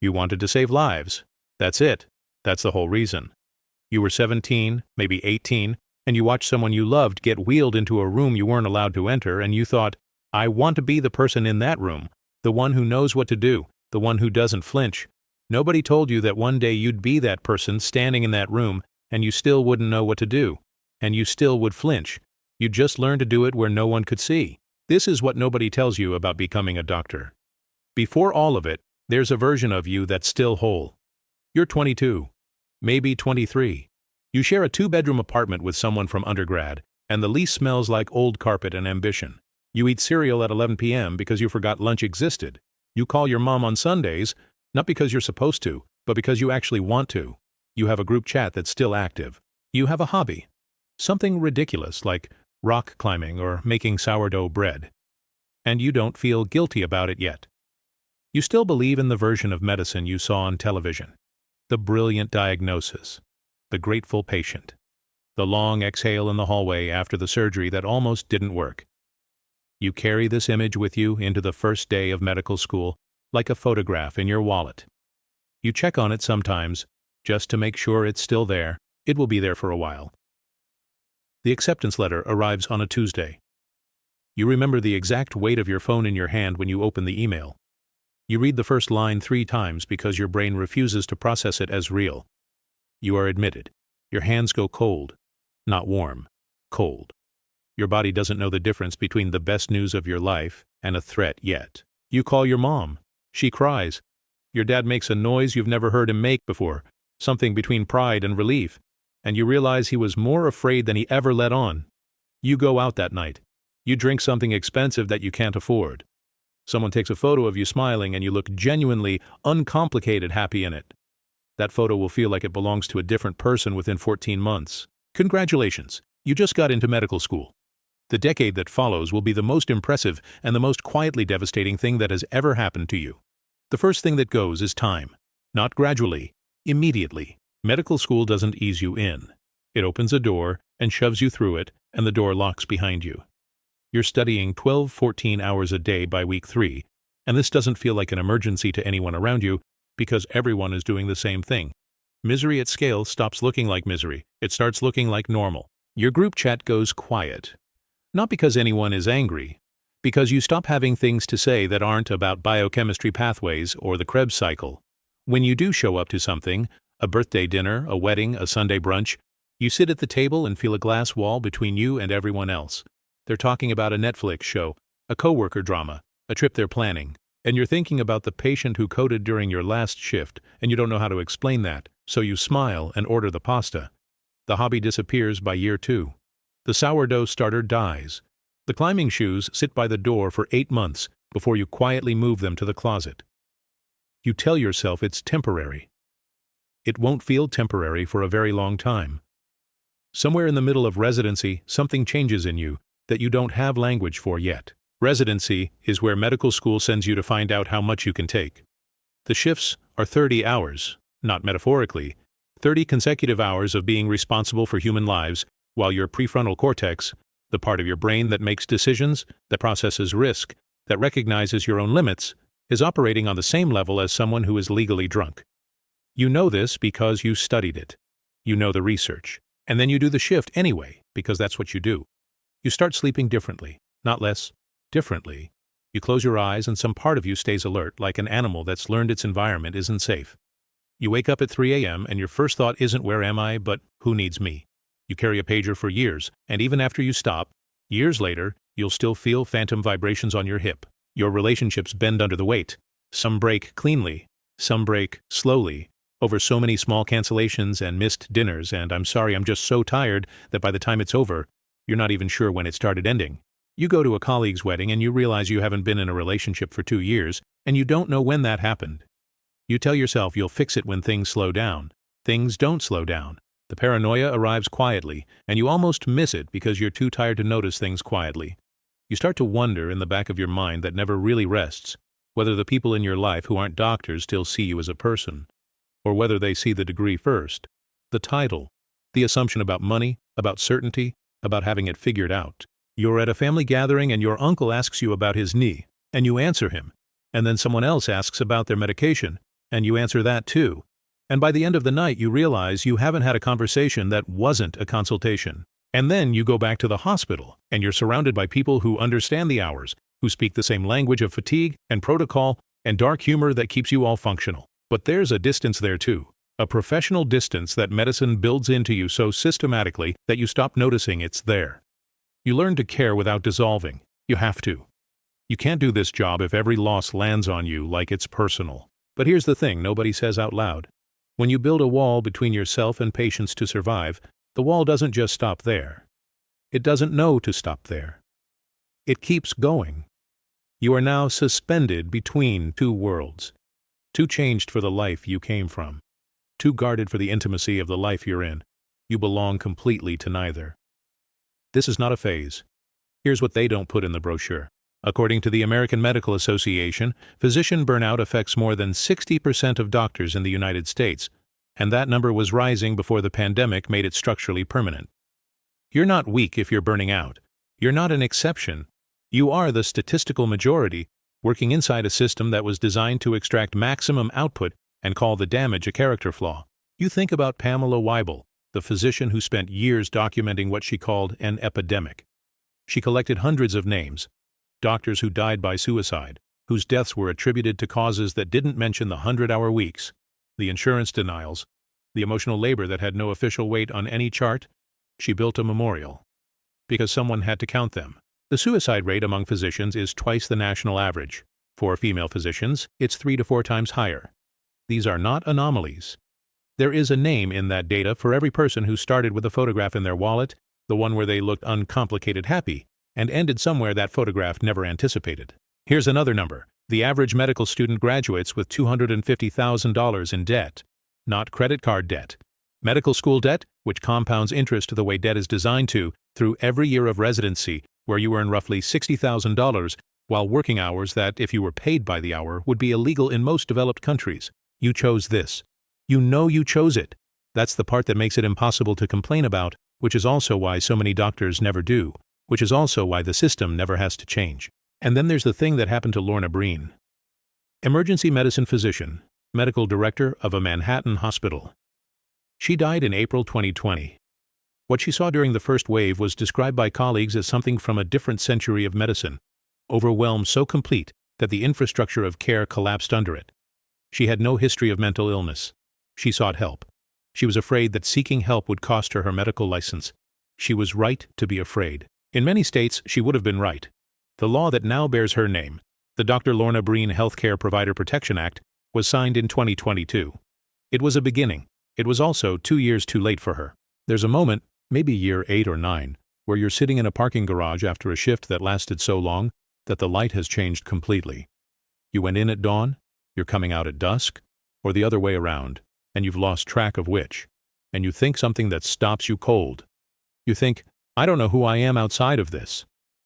You wanted to save lives. That's it. That's the whole reason. You were 17, maybe 18, and you watched someone you loved get wheeled into a room you weren't allowed to enter, and you thought, I want to be the person in that room, the one who knows what to do, the one who doesn't flinch. Nobody told you that one day you'd be that person standing in that room, and you still wouldn't know what to do, and you still would flinch. You'd just learn to do it where no one could see. This is what nobody tells you about becoming a doctor. Before all of it, there's a version of you that's still whole. You're 22, maybe 23. You share a 2-bedroom apartment with someone from undergrad, and the lease smells like old carpet and ambition. You eat cereal at 11 p.m. because you forgot lunch existed. You call your mom on Sundays, not because you're supposed to, but because you actually want to. You have a group chat that's still active. You have a hobby. Something ridiculous like rock climbing or making sourdough bread. And you don't feel guilty about it yet. You still believe in the version of medicine you saw on television. The brilliant diagnosis. The grateful patient. The long exhale in the hallway after the surgery that almost didn't work. You carry this image with you into the first day of medical school like a photograph in your wallet. You check on it sometimes, just to make sure it's still there. It will be there for a while. The acceptance letter arrives on a Tuesday. You remember the exact weight of your phone in your hand when you open the email. You read the first line 3 times because your brain refuses to process it as real. You are admitted. Your hands go cold. Not warm. Cold. Your body doesn't know the difference between the best news of your life and a threat yet. You call your mom. She cries. Your dad makes a noise you've never heard him make before, something between pride and relief, and you realize he was more afraid than he ever let on. You go out that night. You drink something expensive that you can't afford. Someone takes a photo of you smiling and you look genuinely, uncomplicated happy in it. That photo will feel like it belongs to a different person within 14 months. Congratulations, you just got into medical school. The decade that follows will be the most impressive and the most quietly devastating thing that has ever happened to you. The first thing that goes is time. Not gradually, immediately. Medical school doesn't ease you in. It opens a door and shoves you through it, and the door locks behind you. You're studying 12-14 hours a day by week 3, and this doesn't feel like an emergency to anyone around you because everyone is doing the same thing. Misery at scale stops looking like misery. It starts looking like normal. Your group chat goes quiet. Not because anyone is angry, because you stop having things to say that aren't about biochemistry pathways or the Krebs cycle. When you do show up to something, a birthday dinner, a wedding, a Sunday brunch, you sit at the table and feel a glass wall between you and everyone else. They're talking about a Netflix show, a coworker drama, a trip they're planning, and you're thinking about the patient who coded during your last shift, and you don't know how to explain that, so you smile and order the pasta. The hobby disappears by year 2. The sourdough starter dies. The climbing shoes sit by the door for 8 months before you quietly move them to the closet. You tell yourself it's temporary. It won't feel temporary for a very long time. Somewhere in the middle of residency, something changes in you that you don't have language for yet. Residency is where medical school sends you to find out how much you can take. The shifts are 30 hours, not metaphorically, 30 consecutive hours of being responsible for human lives while your prefrontal cortex, the part of your brain that makes decisions, that processes risk, that recognizes your own limits, is operating on the same level as someone who is legally drunk. You know this because you studied it. You know the research. And then you do the shift anyway, because that's what you do. You start sleeping differently, not less, differently. You close your eyes and some part of you stays alert like an animal that's learned its environment isn't safe. You wake up at 3 a.m. and your first thought isn't where am I, but who needs me? You carry a pager for years, and even after you stop, years later, you'll still feel phantom vibrations on your hip. Your relationships bend under the weight. Some break cleanly, some break slowly, over so many small cancellations and missed dinners, and I'm sorry, I'm just so tired that by the time it's over, you're not even sure when it started ending. You go to a colleague's wedding and you realize you haven't been in a relationship for 2 years, and you don't know when that happened. You tell yourself you'll fix it when things slow down. Things don't slow down. The paranoia arrives quietly, and you almost miss it because you're too tired to notice things quietly. You start to wonder in the back of your mind that never really rests, whether the people in your life who aren't doctors still see you as a person, or whether they see the degree first, the title, the assumption about money, about certainty, about having it figured out. You're at a family gathering and your uncle asks you about his knee, and you answer him, and then someone else asks about their medication, And you answer that too. And by the end of the night, you realize you haven't had a conversation that wasn't a consultation. And then you go back to the hospital, and you're surrounded by people who understand the hours, who speak the same language of fatigue and protocol and dark humor that keeps you all functional. But there's a distance there too. A professional distance that medicine builds into you so systematically that you stop noticing it's there. You learn to care without dissolving. You have to. You can't do this job if every loss lands on you like it's personal. But here's the thing nobody says out loud. When you build a wall between yourself and patients to survive, the wall doesn't just stop there. It doesn't know to stop there. It keeps going. You are now suspended between two worlds. Too changed for the life you came from. Too guarded for the intimacy of the life you're in. You belong completely to neither. This is not a phase. Here's what they don't put in the brochure. According to the American Medical Association, physician burnout affects more than 60% of doctors in the United States, and that number was rising before the pandemic made it structurally permanent. You're not weak if you're burning out. You're not an exception. You are the statistical majority, working inside a system that was designed to extract maximum output and call the damage a character flaw. You think about Pamela Wible, the physician who spent years documenting what she called an epidemic. She collected hundreds of names. Doctors who died by suicide, whose deaths were attributed to causes that didn't mention the 100-hour weeks, the insurance denials, the emotional labor that had no official weight on any chart. She built a memorial. Because someone had to count them. The suicide rate among physicians is twice the national average. For female physicians, it's 3 to 4 times higher. These are not anomalies. There is a name in that data for every person who started with a photograph in their wallet, the one where they looked uncomplicated happy, and ended somewhere that photograph never anticipated. Here's another number. The average medical student graduates with $250,000 in debt, not credit card debt. Medical school debt, which compounds interest the way debt is designed to, through every year of residency, where you earn roughly $60,000, while working hours that, if you were paid by the hour, would be illegal in most developed countries. You chose this. You know you chose it. That's the part that makes it impossible to complain about, which is also why so many doctors never do. Which is also why the system never has to change. And then there's the thing that happened to Lorna Breen. Emergency medicine physician, medical director of a Manhattan hospital. She died in April 2020. What she saw during the first wave was described by colleagues as something from a different century of medicine, overwhelmed so complete that the infrastructure of care collapsed under it. She had no history of mental illness. She sought help. She was afraid that seeking help would cost her her medical license. She was right to be afraid. In many states, she would have been right. The law that now bears her name, the Dr. Lorna Breen Healthcare Provider Protection Act, was signed in 2022. It was a beginning. It was also 2 years too late for her. There's a moment, maybe year 8 or 9, where you're sitting in a parking garage after a shift that lasted so long that the light has changed completely. You went in at dawn, you're coming out at dusk, or the other way around, and you've lost track of which. And you think something that stops you cold. You think, I don't know who I am outside of this.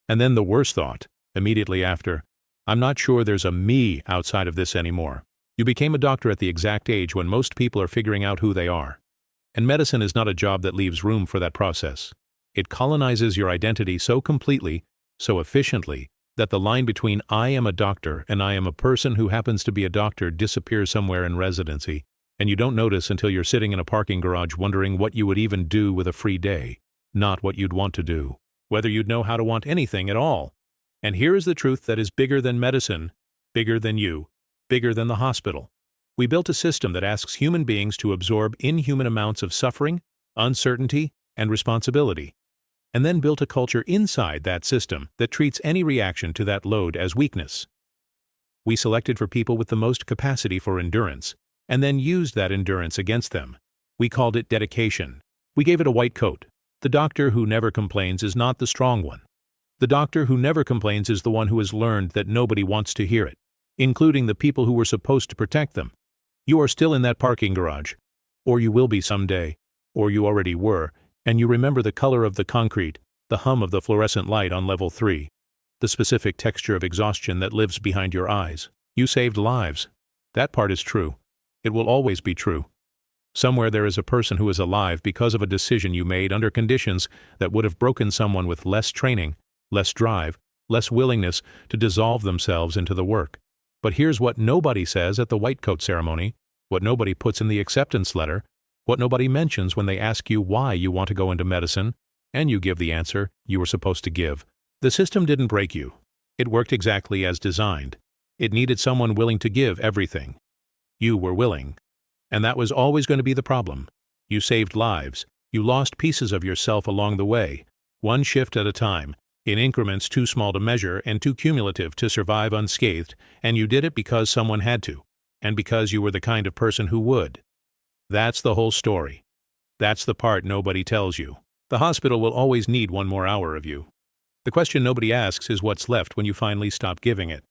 And then the worst thought, immediately after, I'm not sure there's a me outside of this anymore. You became a doctor at the exact age when most people are figuring out who they are. And medicine is not a job that leaves room for that process. It colonizes your identity so completely, so efficiently, that the line between I am a doctor and I am a person who happens to be a doctor disappears somewhere in residency, and you don't notice until you're sitting in a parking garage wondering what you would even do with a free day. Not what you'd want to do, whether you'd know how to want anything at all. And here is the truth that is bigger than medicine, bigger than you, bigger than the hospital. We built a system that asks human beings to absorb inhuman amounts of suffering, uncertainty, and responsibility, and then built a culture inside that system that treats any reaction to that load as weakness. We selected for people with the most capacity for endurance, and then used that endurance against them. We called it dedication. We gave it a white coat. The doctor who never complains is not the strong one. The doctor who never complains is the one who has learned that nobody wants to hear it, including the people who were supposed to protect them. You are still in that parking garage, or you will be someday, or you already were, and you remember the color of the concrete, the hum of the fluorescent light on level 3, the specific texture of exhaustion that lives behind your eyes. You saved lives. That part is true. It will always be true. Somewhere there is a person who is alive because of a decision you made under conditions that would have broken someone with less training, less drive, less willingness to dissolve themselves into the work. But here's what nobody says at the white coat ceremony. what nobody puts in the acceptance letter, what nobody mentions when they ask you why you want to go into medicine, and you give the answer you were supposed to give. The system didn't break you. It worked exactly as designed. It needed someone willing to give everything. You were willing. And that was always going to be the problem. You saved lives. You lost pieces of yourself along the way, one shift at a time, in increments too small to measure and too cumulative to survive unscathed, and you did it because someone had to, and because you were the kind of person who would. That's the whole story. That's the part nobody tells you. The hospital will always need one more hour of you. The question nobody asks is what's left when you finally stop giving it.